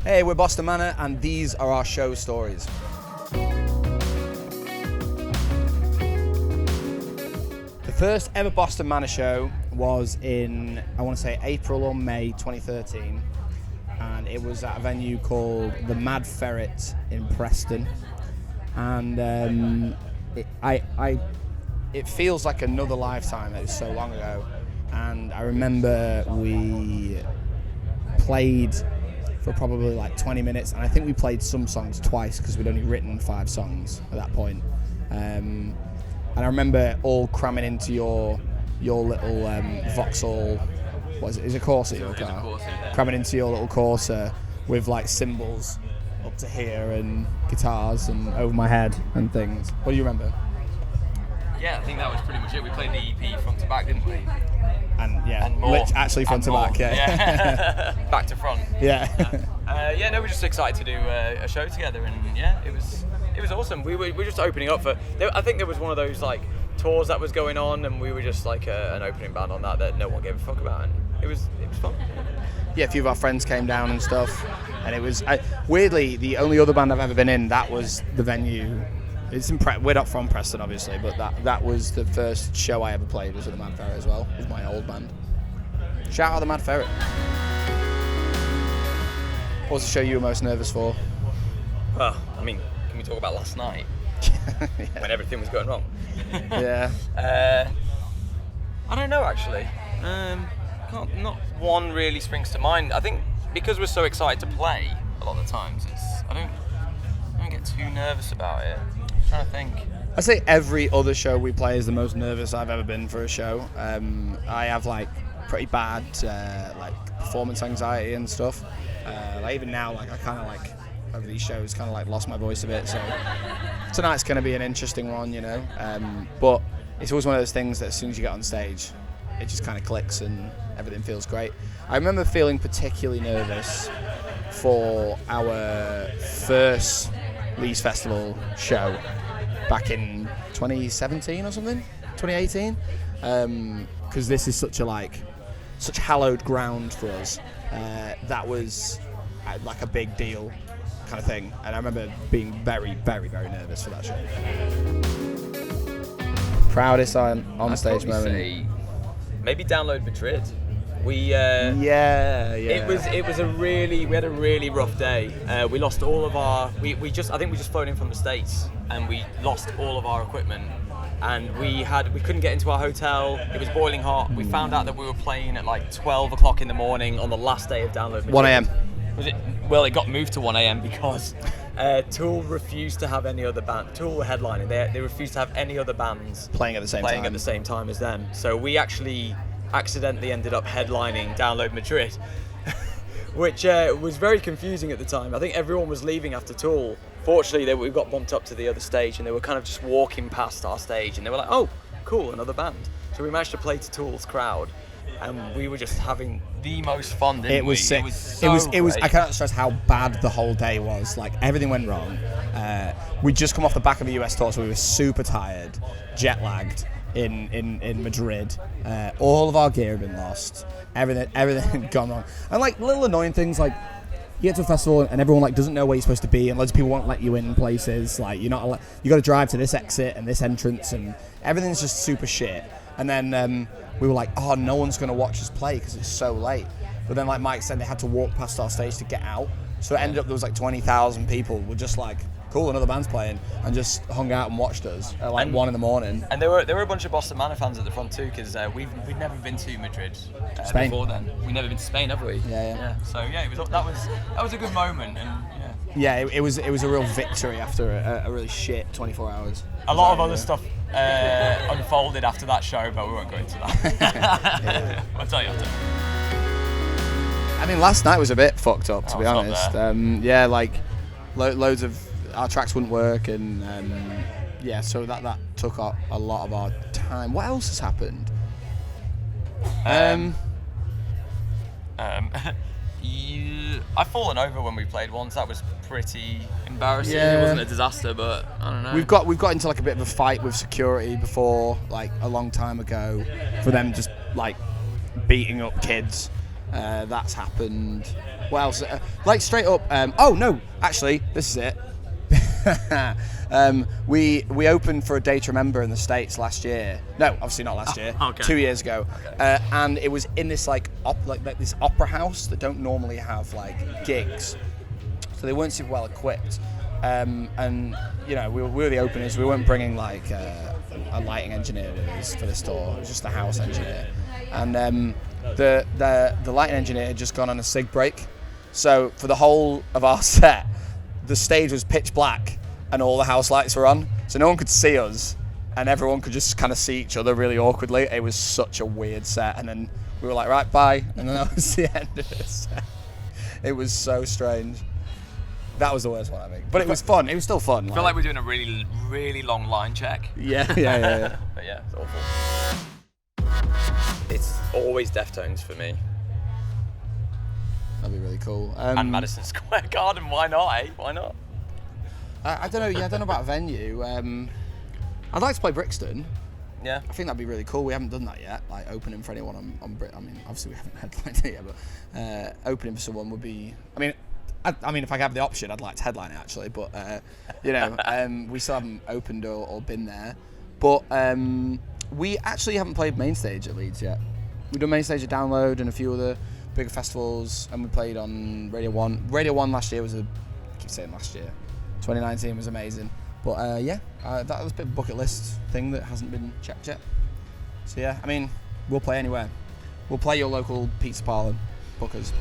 Hey, we're Boston Manor, and these are our show stories. The first ever Boston Manor show was in, I want to say, April or May 2013, and it was at a venue called the Mad Ferret in Preston. And it feels like another lifetime. It was so long ago, and I remember we played for probably like 20 minutes, and I think we played some songs twice because we'd only written 5 songs at that point. And I remember all cramming into your little Vauxhall, what is it? Is it Corsa, your car? Corsa, yeah. Cramming into your little Corsa with like cymbals up to here and guitars and over my head and things. What do you remember? Yeah, I think that was pretty much it. We played the EP front to back, didn't we? And yeah, And more. Actually front to back, yeah. Back to front. Yeah. No, we're just excited to do a show together, and yeah, it was awesome. We were just opening up for. I think there was one of those like tours that was going on, and we were just like an opening band on that no one gave a fuck about, and it was fun. Yeah, a few of our friends came down and stuff, and it was weirdly the only other band I've ever been in. That was the venue. It's we're not from Preston, obviously, but that was the first show I ever played. Was at the Mad Ferret as well, with my old band. Shout out the Mad Ferret. What was the show you were most nervous for? Well, I mean, can we talk about last night Yeah. when everything was going wrong? Yeah. I don't know actually. Not one really springs to mind. I think because we're so excited to play, a lot of the times I don't get too nervous about it. I'm trying to think. I'd say every other show we play is the most nervous I've ever been for a show. I have like pretty bad like performance anxiety and stuff. Like even now, like I kind of like over these shows kind of like lost my voice a bit. So tonight's going to be an interesting one, you know. But it's always one of those things that as soon as you get on stage, it just kind of clicks and everything feels great. I remember feeling particularly nervous for our first Leeds Festival show back in 2017 or something, 2018, because this is such hallowed ground for us. That was like a big deal kind of thing, and I remember being very, very, very nervous for that show. Proudest on stage moment. Say maybe Download Madrid. We Yeah. It was we had a really rough day. We lost all of our I think we just flown in from the States, and we lost all of our equipment, and we couldn't get into our hotel. It was boiling hot. We found out that we were playing at like 12 o'clock in the morning on the last day of Download Madrid. 1 a.m. Was it? Well, it got moved to 1 a.m. because Tool refused to have any other band. Tool were headlining. They refused to have any other bands playing at the same time as them. So we actually accidentally ended up headlining Download Madrid, which was very confusing at the time. I think everyone was leaving after Tool. Fortunately, we got bumped up to the other stage, and they were kind of just walking past our stage, and they were like, "Oh, cool, another band." So we managed to play to Tool's crowd, and we were just having the most fun. It was sick. It was. I cannot stress how bad the whole day was. Like everything went wrong. We'd just come off the back of a US tour, so we were super tired, jet lagged in Madrid. All of our gear had been lost. Everything had gone wrong. And like little annoying things like you get to a festival and everyone like doesn't know where you're supposed to be, and loads of people won't let you in places. Like you're not. You got to drive to this exit and this entrance, and everything's just super shit. And then we were like, oh, no one's going to watch us play because it's so late. But then, like Mike said, they had to walk past our stage to get out. So it ended up there was like 20,000 people were just like, cool, another band's playing, and just hung out and watched us at like 1 a.m. And there were a bunch of Boston Manor fans at the front too, because we'd never been to Madrid Spain. before then. We'd never been to Spain, have we? Yeah. So yeah, that was a good moment, and yeah, it was a real victory after a really shit 24 hours. A lot of other stuff unfolded after that show, but we won't go into that. I'll tell you after. I mean, last night was a bit fucked up, to be it's not honest. there. Like loads of our tracks wouldn't work, and so that took up a lot of our time. What else has happened? I've fallen over when we played once. That was pretty embarrassing. Yeah. It wasn't a disaster, but I don't know. We've got into like a bit of a fight with security before, like a long time ago, for them just like beating up kids. That's happened. What else? Like straight up. Oh no, actually, this is it. We opened for a Day to Remember in the States last year. No, obviously not last year. Okay. 2 years ago. Okay. And it was in this like this opera house that don't normally have like gigs, so they weren't super well equipped. And you know, we were the openers. We weren't bringing like a lighting engineer with us for this tour. It was just the house engineer, and the lighting engineer had just gone on a cig break. So for the whole of our set, the stage was pitch black and all the house lights were on, so no one could see us, and everyone could just kind of see each other really awkwardly. It was such a weird set, and then we were like, right, bye, and then that was the end of the set. It was so strange. That was the worst one, I think. But it was fun. It was still fun. I feel like we're doing a really, really long line check. Yeah. But yeah, it's awful. It's always Deftones for me. That'd be really cool. And Madison Square Garden, why not, eh? Why not? I don't know. Yeah, I don't know about a venue. I'd like to play Brixton. Yeah. I think that'd be really cool. We haven't done that yet. Like opening for anyone on I mean, obviously we haven't headlined it yet, but opening for someone would be. I mean, if I have the option, I'd like to headline it actually. But you know, we still haven't opened or been there. But we actually haven't played main stage at Leeds yet. We've done main stage at Download and a few other bigger festivals, and we played on Radio 1. Radio 1 last year was I keep saying last year. 2019 was amazing. But that was a bit of a bucket list thing that hasn't been checked yet. So yeah, I mean, we'll play anywhere. We'll play your local pizza parlour, bookers.